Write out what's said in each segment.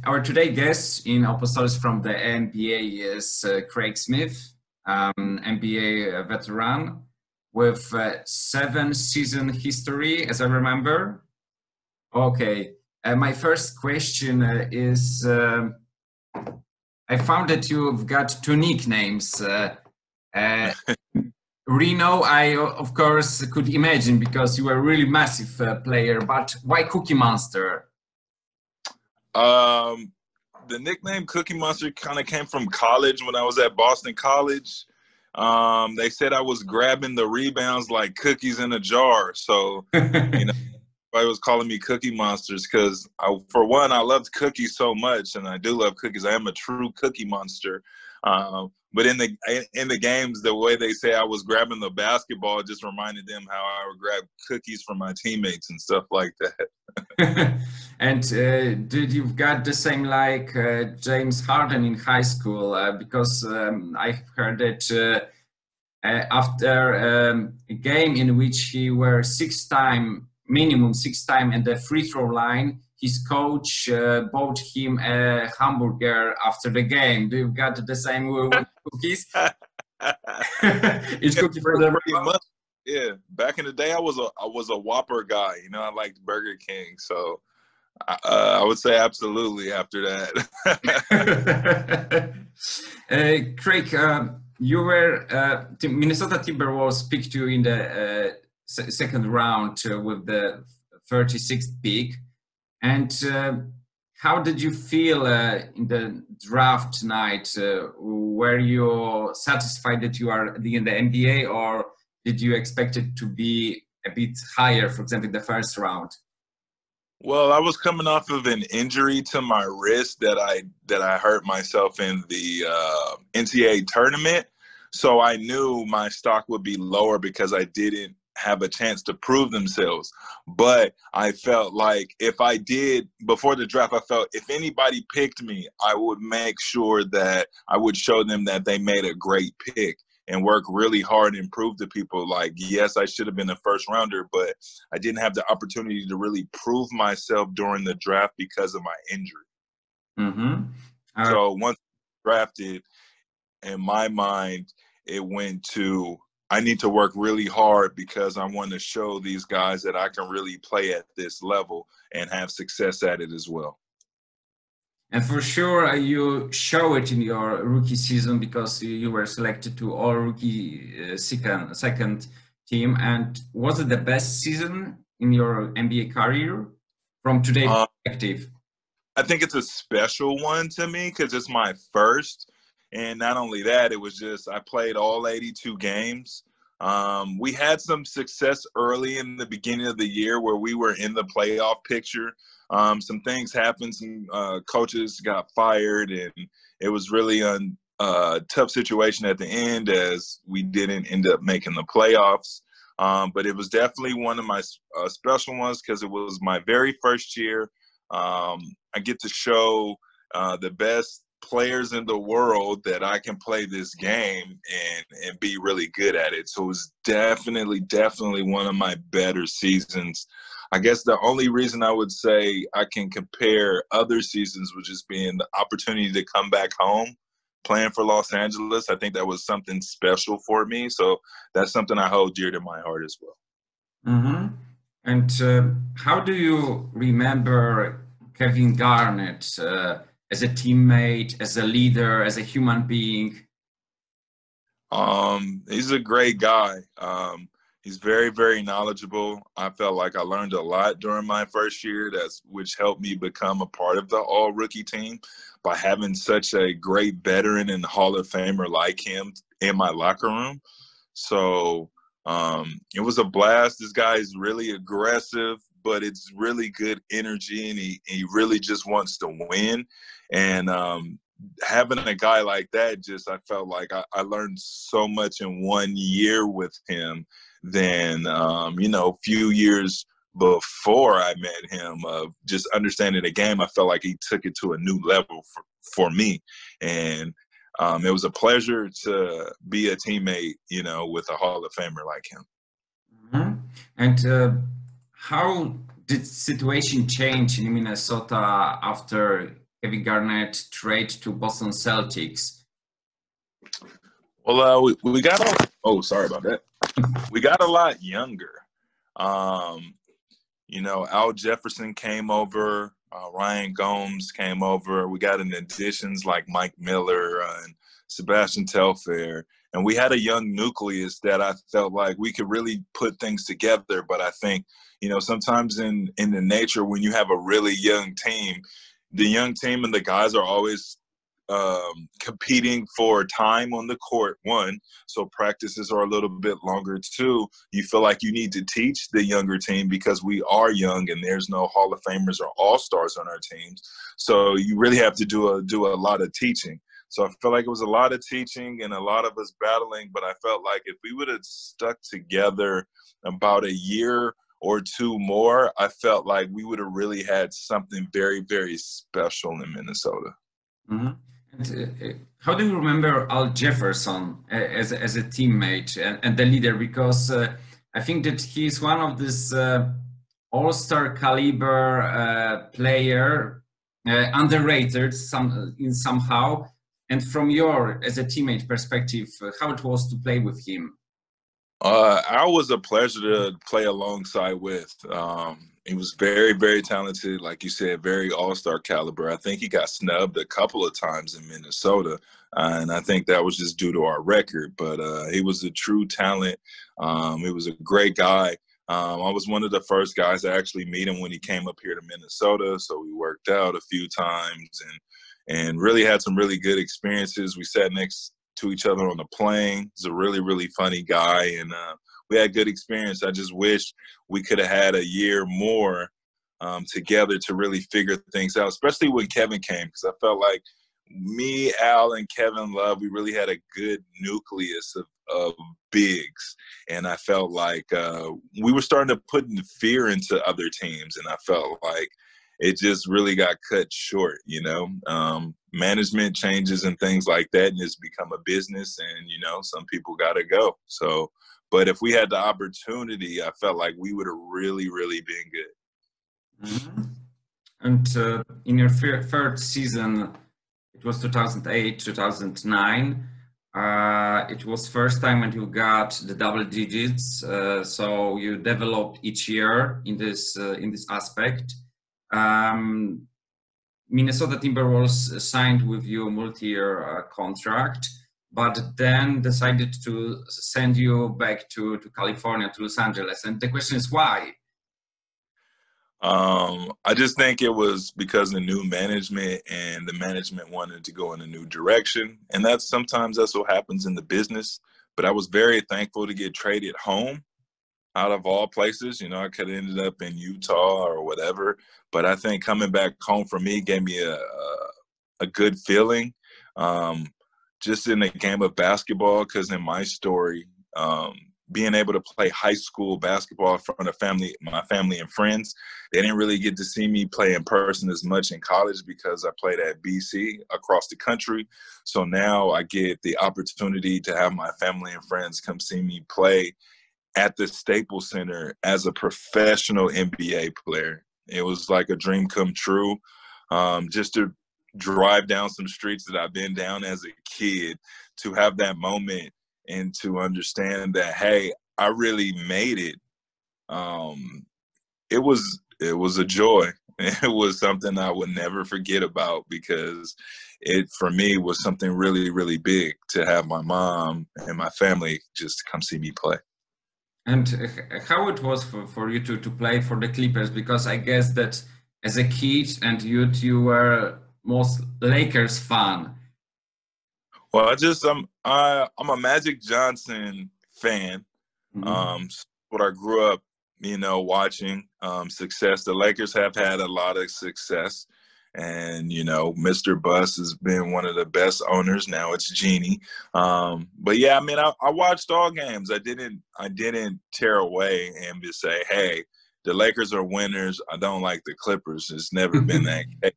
Our today guest in OPOstories from the NBA is Craig Smith, NBA veteran with 7-season history, as I remember. Okay, my first question is, I found that you've got two nicknames. Reno, I of course could imagine because you were a really massive player, but why Cookie Monster? The nickname Cookie Monster kind of came from college when I was at Boston College. They said I was grabbing the rebounds like cookies in a jar. So, everybody was calling me Cookie Monsters because, for one, I loved cookies so much, and I do love cookies. I am a true cookie monster. But in the games, the way they say I was grabbing the basketball just reminded them how I would grab cookies from my teammates and stuff like that. And did you got the same like James Harden in high school? Because I heard that after a game in which he were minimum six time at the free throw line, his coach bought him a hamburger after the game. Do you got the same with cookies? Each cookie for the much. Yeah, back in the day, I was a Whopper guy. I liked Burger King, so I would say absolutely after that. Craig, you were Minnesota Timberwolves picked you in the second round with the 36th pick. And how did you feel in the draft night? Were you satisfied that you are in the NBA, or did you expect it to be a bit higher, for example, in the first round? Well, I was coming off of an injury to my wrist that I hurt myself in the NCAA tournament. So I knew my stock would be lower because I didn't have a chance to prove themselves. But I felt like if I did, before the draft, I felt if anybody picked me, I would make sure that I would show them that they made a great pick and work really hard and prove to people like, yes, I should have been a first rounder, but I didn't have the opportunity to really prove myself during the draft because of my injury. Mm-hmm. So once drafted, in my mind, it went to, I need to work really hard because I want to show these guys that I can really play at this level and have success at it as well. And for sure, you show it in your rookie season because you were selected to all-rookie second team. And was it the best season in your NBA career from today's perspective? I think it's a special one to me because it's my first. And not only that, it was just I played all 82 games. We had some success early in the beginning of the year where we were in the playoff picture. Some things happened. Some coaches got fired, and it was really a tough situation at the end as we didn't end up making the playoffs. But it was definitely one of my special ones because it was my very first year. I get to show the best players in the world that I can play this game and be really good at it. So it was definitely one of my better seasons. I guess the only reason I would say I can compare other seasons would just being the opportunity to come back home playing for Los Angeles. I think that was something special for me. So that's something I hold dear to my heart as well. Mm-hmm. And how do you remember Kevin Garnett as a teammate, as a leader, as a human being? He's a great guy. He's very knowledgeable. I felt like I learned a lot during my first year, which helped me become a part of the all-rookie team by having such a great veteran and Hall of Famer like him in my locker room. So it was a blast. This guy is really aggressive, but it's really good energy, and he really just wants to win. And having a guy like that, I felt like I learned so much in 1 year with him than, a few years before I met him of just understanding the game. I felt like he took it to a new level for me. And it was a pleasure to be a teammate, with a Hall of Famer like him. Mm-hmm. And how did the situation change in Minnesota after Kevin Garnett trade to Boston Celtics? Well, we got sorry about that. We got a lot younger. Al Jefferson came over. Ryan Gomes came over. We got in additions like Mike Miller and Sebastian Telfair. And we had a young nucleus that I felt like we could really put things together. But I think, sometimes in the nature, when you have a really young team, the young team and the guys are always competing for time on the court, one. So practices are a little bit longer. Two, you feel like you need to teach the younger team because we are young and there's no Hall of Famers or All-Stars on our teams. So you really have to do a lot of teaching. So I felt like it was a lot of teaching and a lot of us battling, but I felt like if we would have stuck together about a year or two more, I felt like we would have really had something very, very special in Minnesota. Mm-hmm. And, how do you remember Al Jefferson as a teammate and the leader? Because I think that he is one of this all-star caliber player, underrated somehow. And from your, as a teammate perspective, how it was to play with him? Al was a pleasure to play alongside with. He was very, very talented. Like you said, very all-star caliber. I think he got snubbed a couple of times in Minnesota. And I think that was just due to our record. But he was a true talent. He was a great guy. I was one of the first guys to actually meet him when he came up here to Minnesota. So we worked out a few times and really had some really good experiences. We sat next to each other on the plane. He's a really, really funny guy. And we had good experience. I just wish we could have had a year more together to really figure things out, especially when Kevin came, because I felt like me, Al, and Kevin Love, we really had a good nucleus of bigs. And I felt like we were starting to put fear into other teams. And I felt like it just really got cut short, management changes and things like that. And it's become a business and, some people got to go. So, but if we had the opportunity, I felt like we would have really, really been good. Mm-hmm. And in your third season, it was 2008, 2009. It was first time when you got the double digits. So you developed each year in this aspect. Minnesota Timberwolves signed with you a multi-year contract, but then decided to send you back to California, to Los Angeles. And the question is why? I just think it was because of new management, and the management wanted to go in a new direction. And sometimes that's what happens in the business. But I was very thankful to get traded home out of all places. I could have ended up in Utah or whatever. But I think coming back home for me gave me a good feeling just in the game of basketball, because in my story, being able to play high school basketball in front of my family and friends, they didn't really get to see me play in person as much in college because I played at BC across the country. So now I get the opportunity to have my family and friends come see me play at the Staples Center as a professional NBA player. It was like a dream come true. Just to drive down some streets that I've been down as a kid, to have that moment and to understand that, hey, I really made it. It was a joy. It was something I would never forget about, because it, for me, was something really, really big to have my mom and my family just come see me play. And how it was for you to play for the Clippers? Because I guess that as a kid and you were most Lakers fan. Well, I'm a Magic Johnson fan. Mm-hmm. What I grew up, watching success. The Lakers have had a lot of success. And, Mr. Buss has been one of the best owners. Now it's Jeannie. But yeah, I watched all games. I didn't tear away and just say, hey, the Lakers are winners. I don't like the Clippers. It's never been that case.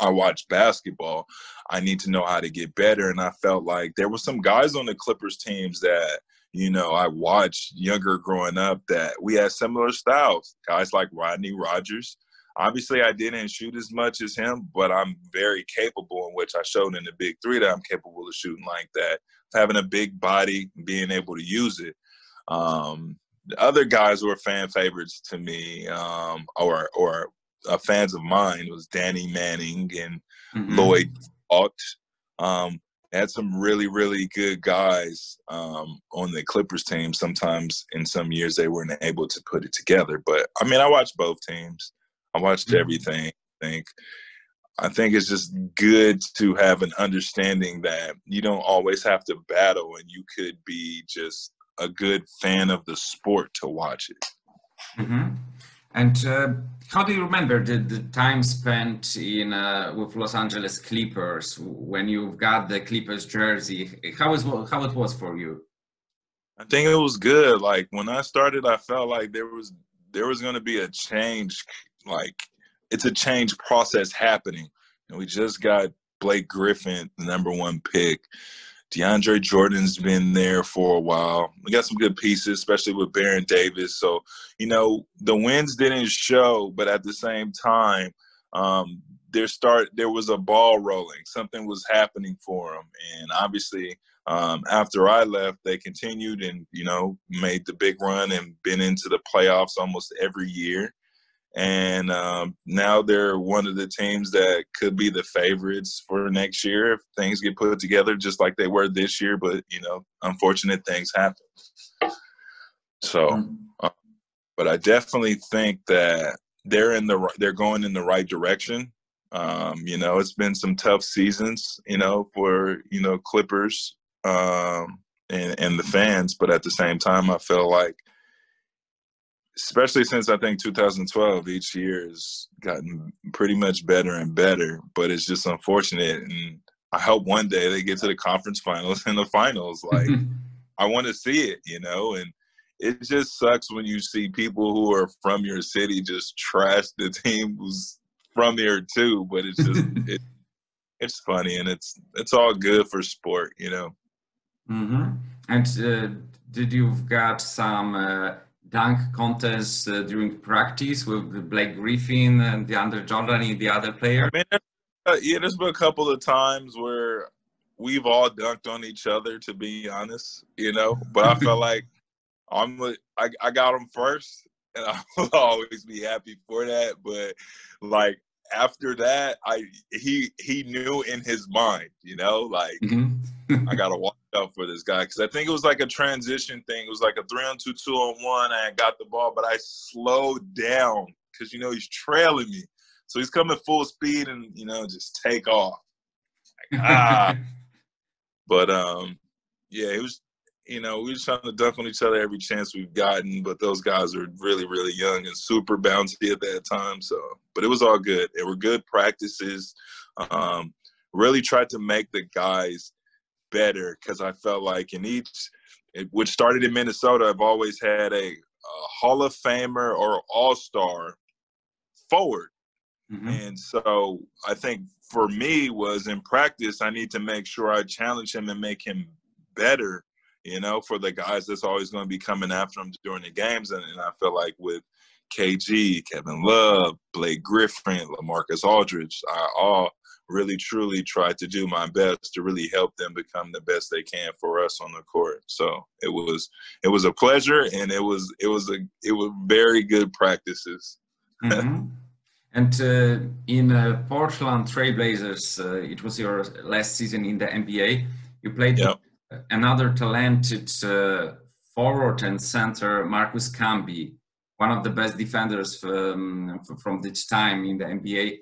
I watch basketball. I need to know how to get better. And I felt like there were some guys on the Clippers teams that, I watched younger growing up that we had similar styles. Guys like Rodney Rogers. Obviously, I didn't shoot as much as him, but I'm very capable, in which I showed in the Big Three that I'm capable of shooting like that, having a big body, being able to use it. The other guys who are fan favorites to me, or fans of mine, was Danny Manning and Lloyd Alt. Had some really, really good guys on the Clippers team. Sometimes in some years they weren't able to put it together. But, I mean, I watched both teams. I watched everything. I think it's just good to have an understanding that you don't always have to battle, and you could be just a good fan of the sport to watch it. And how do you remember the time spent in with Los Angeles Clippers when you got the Clippers jersey? How it was for you? I think it was good. Like, when I started, I felt like there was going to be a change. Like, it's a change process happening. And we just got Blake Griffin, the #1 pick. DeAndre Jordan's been there for a while. We got some good pieces, especially with Baron Davis. So, the wins didn't show, but at the same time, there was a ball rolling. Something was happening for them. And obviously, after I left, they continued and, made the big run and been into the playoffs almost every year. And now they're one of the teams that could be the favorites for next year if things get put together just like they were this year. But, unfortunate things happen. So, but I definitely think that they're going in the right direction. It's been some tough seasons, for, Clippers and the fans. But at the same time, I feel like, especially since I think 2012, each year has gotten pretty much better and better, but it's just unfortunate. And I hope one day they get to the conference finals and the finals. Like, I want to see it, and it just sucks when you see people who are from your city just trash the team who's from here too. But it's just, it's funny, and it's all good for sport, And did you got some dunk contests during practice with Blake Griffin and DeAndre Jordan and the other player? I mean, there's been a couple of times where we've all dunked on each other, to be honest, But I felt like I got him first, and I'll always be happy for that. But, like, after that, he knew in his mind, like, I got to watch out for this guy, because I think it was like a transition thing. It was like a 3-on-2, 2-on-1. I got the ball, but I slowed down because, he's trailing me. So he's coming full speed and, just take off. Like, But, yeah, it was, we were trying to dunk on each other every chance we've gotten, but those guys are really, really young and super bouncy at that time. So, but it was all good. They were good practices. Really tried to make the guys better, because I felt like which started in Minnesota, I've always had a Hall of Famer or All-Star forward. And so I think for me was, in practice, I need to make sure I challenge him and make him better, for the guys that's always going to be coming after him during the games. And I feel like with KG, Kevin Love, Blake Griffin, LaMarcus Aldridge, I all really truly tried to do my best to really help them become the best they can for us on the court. So it was a pleasure, and it was very good practices. And in Portland Trailblazers, it was your last season in the NBA. You played with another talented forward and center, Marcus Camby, one of the best defenders from this time in the NBA.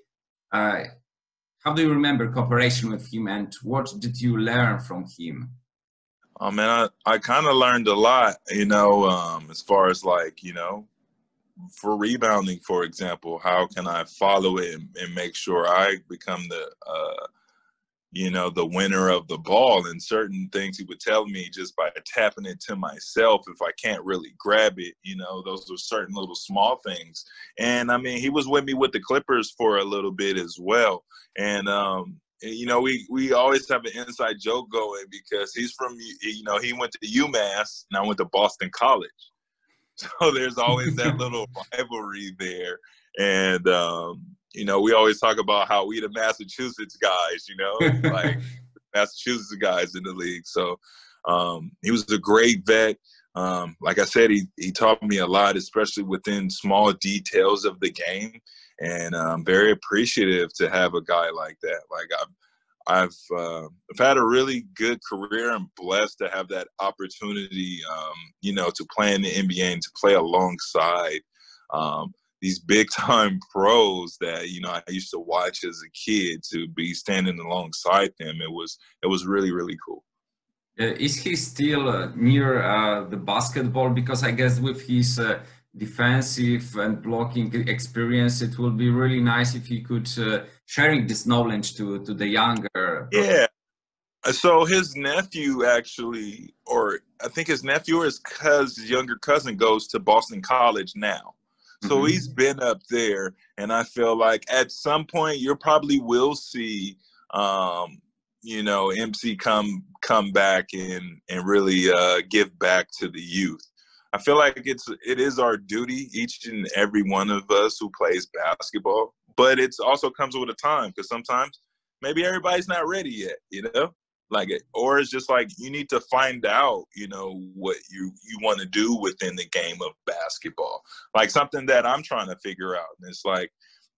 How do you remember cooperation with him, and what did you learn from him? Oh, man, I kind of learned a lot, as far as, like, for rebounding, for example. How can I follow it and make sure I become the winner of the ball? And certain things he would tell me just by tapping it to myself, if I can't really grab it, those are certain little small things. And I mean, he was with me with the Clippers for a little bit as well. And, we always have an inside joke going, because he's from, he went to UMass and I went to Boston College. So there's always that little rivalry there. And, we always talk about how we the Massachusetts guys, like Massachusetts guys in the league. So he was a great vet. Like I said, he taught me a lot, especially within small details of the game. And I'm very appreciative to have a guy like that. Like I've had a really good career and blessed to have that opportunity, to play in the NBA and to play alongside these big time pros that, I used to watch as a kid. To be standing alongside them, it was really, really cool. Is he still near the basketball? Because I guess with his defensive and blocking experience, it will be really nice if he could sharing this knowledge to the younger. Yeah. So his nephew actually, or I think his nephew or his younger cousin goes to Boston College now. So he's been up there, and I feel like at some point you probably will see, MC come back and really give back to the youth. I feel like it is our duty, each and every one of us who plays basketball, but it also comes with a time, because sometimes maybe everybody's not ready yet, or it's just like you need to find out, what you want to do within the game of basketball. Like something that I'm trying to figure out. And it's like,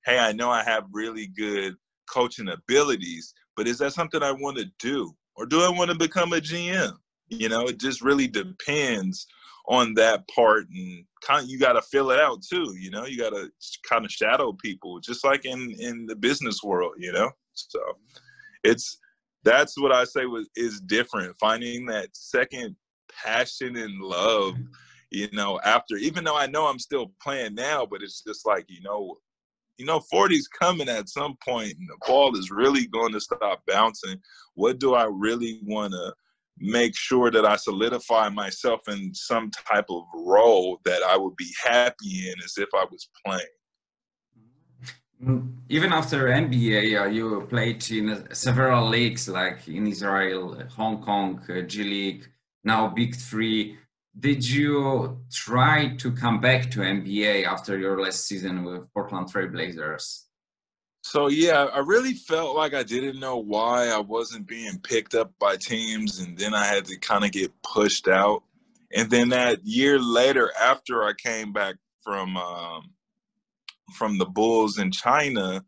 hey, I know I have really good coaching abilities, but is that something I want to do? Or do I want to become a GM? It just really depends on that part. And you got to fill it out too. You got to kind of shadow people, just like in the business world, So that's what I say is different. Finding that second passion and love, after, even though I know I'm still playing now, but it's just like, 40's coming at some point and the ball is really going to stop bouncing. What do I really want to make sure that I solidify myself in some type of role that I would be happy in as if I was playing? Even after NBA, you played in several leagues, like in Israel, Hong Kong, G League, now Big Three. Did you try to come back to NBA after your last season with Portland Trail Blazers? So, yeah, I really felt like I didn't know why I wasn't being picked up by teams, and then I had to kind of get pushed out. And then that year later, after I came back from the Bulls in China,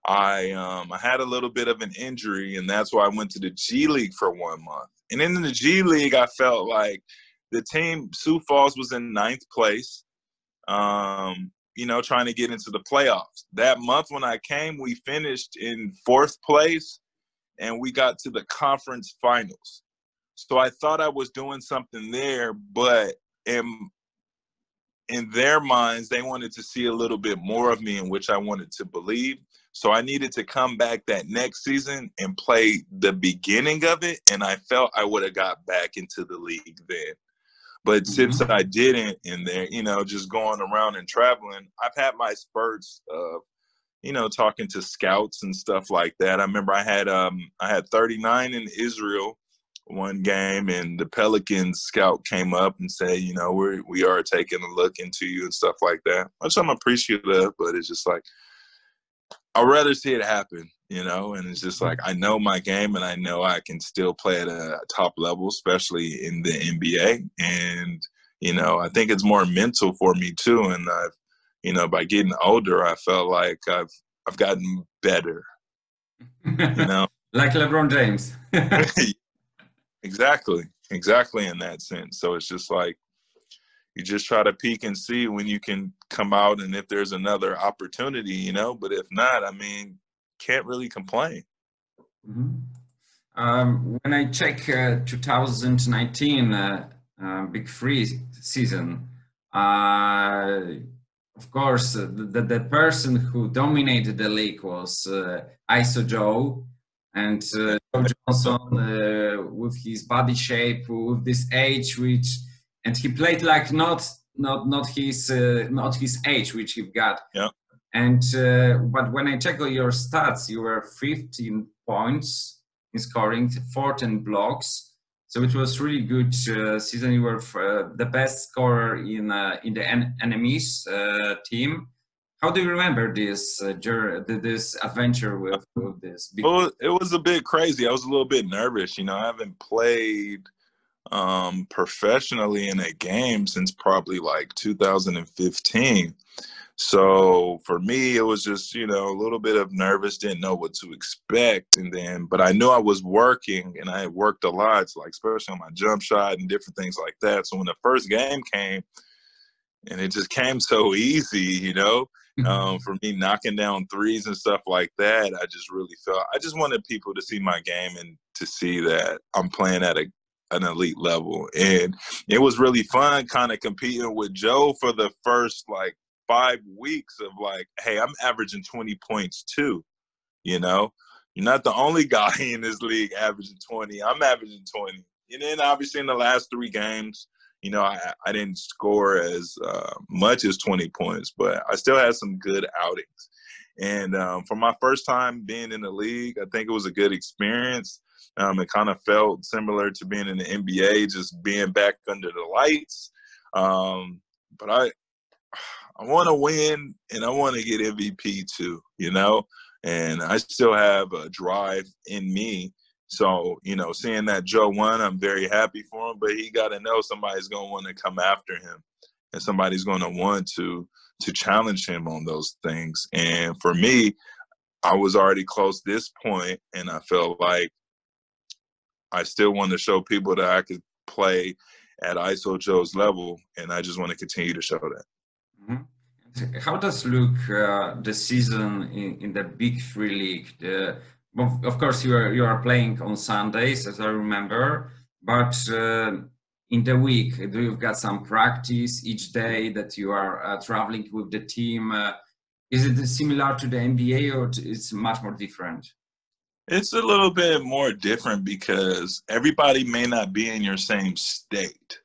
I had a little bit of an injury, and that's why I went to the G League for 1 month. And in the G League, I felt like the team, Sioux Falls, was in 9th place, trying to get into the playoffs. That month when I came, we finished in 4th place, and we got to the conference finals. So I thought I was doing something there, but in their minds, they wanted to see a little bit more of me, in which I wanted to believe. So I needed to come back that next season and play the beginning of it, and I felt I would have got back into the league then. But since I didn't, and there, just going around and traveling, I've had my spurts of, talking to scouts and stuff like that. I remember I had 39 in Israel one game, and the Pelicans scout came up and said, we are taking a look into you and stuff like that, which I'm appreciative, but it's just like, I'd rather see it happen, and it's just like, I know my game and I know I can still play at a top level, especially in the NBA. And, I think it's more mental for me too. And I've, by getting older, I felt like I've gotten better, Like LeBron James. Exactly in that sense. So it's just like, you just try to peek and see when you can come out and if there's another opportunity, but if not, can't really complain. When I check 2019 Big Three season, of course, the person who dominated the league was ISO Joe, and Joe Johnson with his body shape, with this age, and he played like not his age, which you've got. Yeah. And but when I check all your stats, you were 15 points in scoring, 14 blocks, So it was really good season. You were the best scorer in the enemies team. How do you remember this this adventure with this big? Well, it was a bit crazy. I was a little bit nervous. I haven't played professionally in a game since probably like 2015. So for me, it was just, a little bit of nervous, didn't know what to expect. But I knew I was working and I had worked a lot, like especially on my jump shot and different things like that. So when the first game came, and it just came so easy, for me knocking down threes and stuff like that, I just really I just wanted people to see my game and to see that I'm playing at an elite level. And it was really fun kind of competing with Joe for the first like 5 weeks of like, hey, I'm averaging 20 points too, You're not the only guy in this league averaging 20. I'm averaging 20. And then obviously in the last 3 games, I didn't score as much as 20 points, but I still had some good outings. And for my first time being in the league, I think it was a good experience. It kind of felt similar to being in the NBA, just being back under the lights. But I want to win, and I want to get MVP too, And I still have a drive in me. So, seeing that Joe won, I'm very happy for him, but he got to know somebody's going to want to come after him, and somebody's going to want to challenge him on those things. And for me, I was already close this point, and I felt like I still want to show people that I could play at ISO Joe's level, and I just want to continue to show that. Mm-hmm. How does look the season in the Big Three League? Of course, you are playing on Sundays, as I remember, but in the week, do you've got some practice each day that you are traveling with the team? Is it similar to the NBA, or it's much more different? It's a little bit more different because everybody may not be in your same state.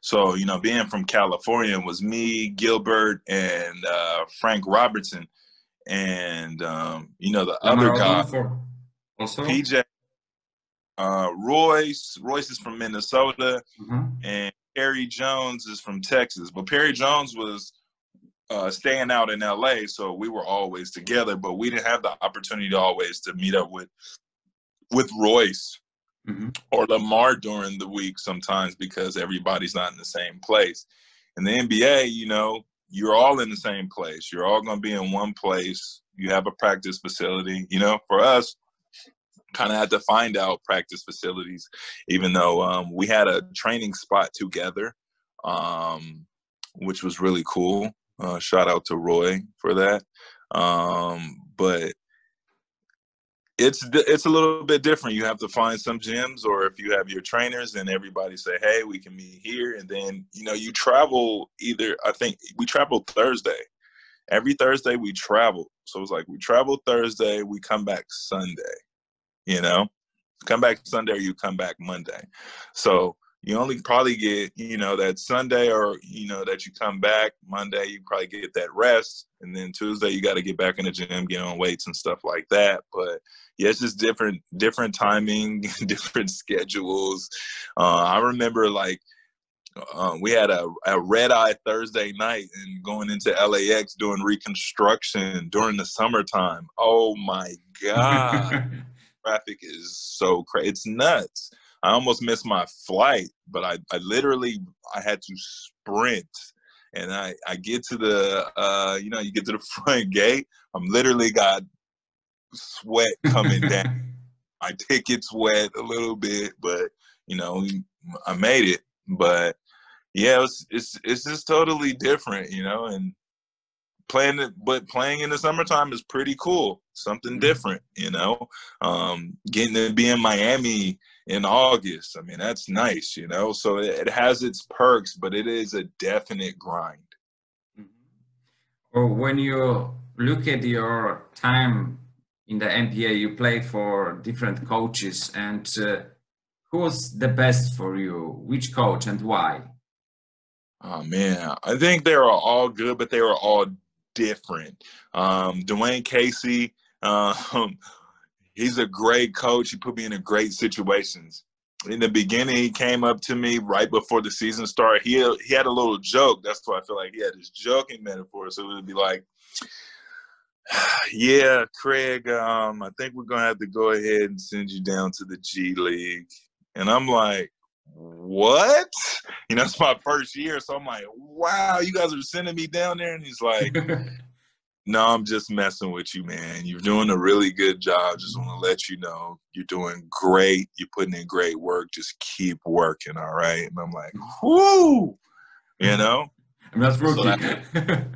So, being from California was me, Gilbert, and Frank Robertson. And, the other guy, also? PJ, Royce is from Minnesota, and Perry Jones is from Texas. But Perry Jones was staying out in LA, so we were always together, but we didn't have the opportunity to always to meet up with Royce or Lamar during the week sometimes because everybody's not in the same place. In the NBA, you're all in the same place. You're all going to be in one place. You have a practice facility. For us, kind of had to find out practice facilities, even though we had a training spot together, which was really cool. Shout out to Roy for that. But it's a little bit different. You have to find some gyms, or if you have your trainers and everybody say, hey, we can meet here. And then, you travel I think we traveled Thursday. Every Thursday we travel. So it's like we travel Thursday, we come back Sunday, come back Sunday or you come back Monday. So you only probably get, that Sunday or, that you come back Monday, you probably get that rest. And then Tuesday, you got to get back in the gym, get on weights and stuff like that. But yeah, it's just different timing, different schedules. I remember we had a red-eye Thursday night and going into LAX doing reconstruction during the summertime. Oh my God. Traffic is so crazy. It's nuts. I almost missed my flight, but I had to sprint. And I get to the, you get to the front gate. I'm literally got sweat coming down. My ticket's wet a little bit, but, I made it. But, yeah, it's just totally different, and playing in the summertime is pretty cool. Something different, getting to be in Miami in August. I mean, that's nice, so it has its perks, but it is a definite grind. Or when you look at your time in the NBA, you play for different coaches, and who was the best for you? Which coach and why? Oh man, I think they were all good, but they were all different. Dwayne Casey, he's a great coach. He put me in great situations. in the beginning, he came up to me right before the season started. He had a little joke. That's why I feel like he had this joking metaphor. So it would be like, yeah, Craig, I think we're going to have to go ahead and send you down to the G League. And I'm like, what? You know, it's my first year. So I'm like, wow, you guys are sending me down there? And he's like, no, I'm just messing with you, man. You're doing a really good job. Just want to let you know you're doing great. You're putting in great work. Just keep working, all right? And I'm like, whoo, you know? I'm not rookie. So that,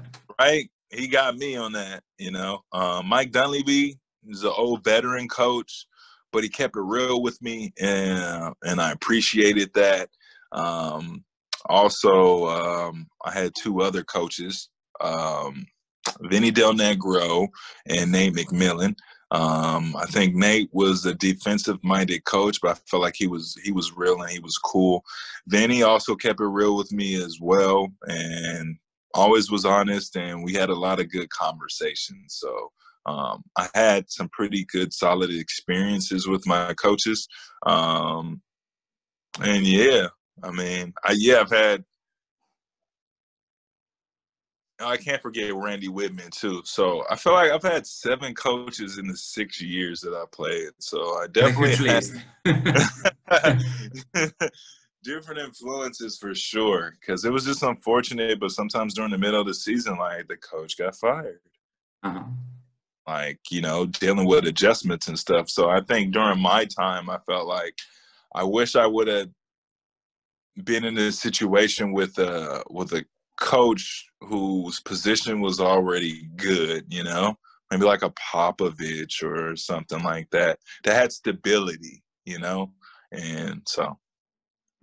right? He got me on that, you know. Mike Dunleavy is an old veteran coach, but he kept it real with me, and I appreciated that. Also, I had two other coaches, Vinny Del Negro and Nate McMillan. I think Nate was a defensive-minded coach, but I felt like he was real and he was cool. Vinny also kept it real with me as well, and always was honest, and we had a lot of good conversations. So I had some pretty good, solid experiences with my coaches. And yeah, I mean, I've had. I can't forget Randy Whitman too. So I feel like I've had 7 coaches in the 6 years that I played. So I definitely had different influences for sure. Because it was just unfortunate, but sometimes during the middle of the season, like the coach got fired. Uh-huh. Like, you know, dealing with adjustments and stuff. So I think during my time, I felt like I wish I would have been in a situation with a coach whose position was already good, you know, maybe like a Popovich or something like that had stability, you know, and so.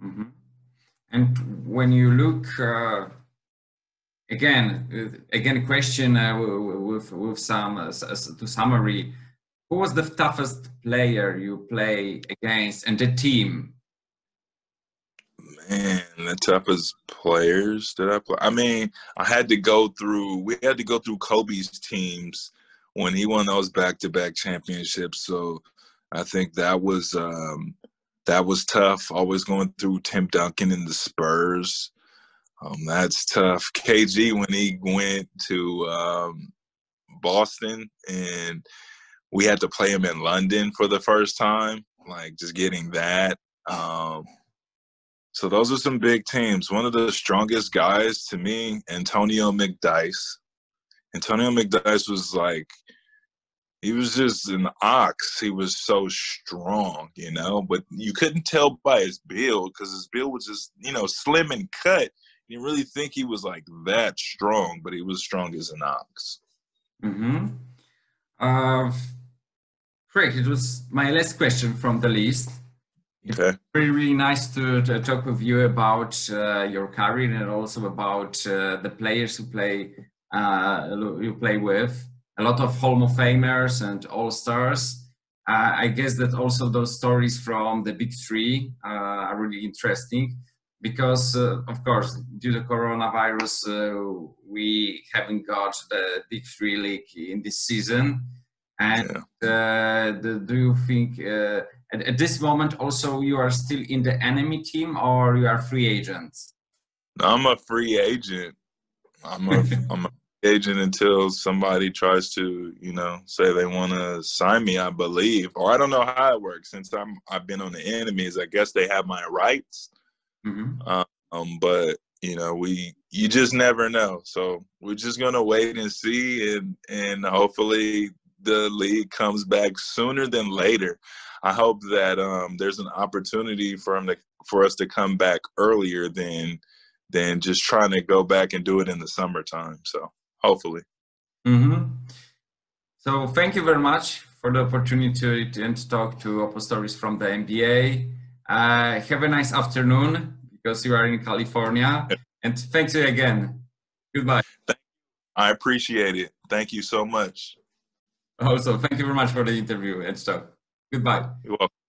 Mm-hmm. And when you look again, question with some to summary, who was the toughest player you play against and the team? Man, the toughest players that I play. I mean, we had to go through Kobe's teams when he won those back-to-back championships. So I think that was tough. Always going through Tim Duncan and the Spurs. That's tough. KG when he went to Boston and we had to play him in London for the first time, like just getting that. So those are some big teams. One of the strongest guys to me, Antonio McDyess. Antonio McDyess was like, he was just an ox. He was so strong, you know, but you couldn't tell by his build because his build was just, you know, slim and cut. You didn't really think he was like that strong, but he was strong as an ox. Mm-hmm. Great. It was my last question from the list. Okay. It's really nice to talk with you about your career and also about the players you play with. A lot of Hall of Famers and All-Stars. I guess that also those stories from the Big Three are really interesting because, of course, due to coronavirus, we haven't got the Big Three league in this season. And do you think at this moment also you are still in the enemy team or you are free agents? I'm a free agent. I'm a free agent until somebody tries to, you know, say they want to sign me, I believe. Or I don't know how it works. Since I've been on the enemies, I guess they have my rights. Mm-hmm. But you know, you just never know. So we're just gonna wait and see, and hopefully the league comes back sooner than later. I hope that there's an opportunity for us to come back earlier than just trying to go back and do it in the summertime. So hopefully. Mm-hmm. So thank you very much for the opportunity to talk to OPOstories from the NBA. Have a nice afternoon because you are in California. And thanks you again. Goodbye. I appreciate it. Thank you so much. Also, thank you very much for the interview and stuff. Goodbye. You're welcome.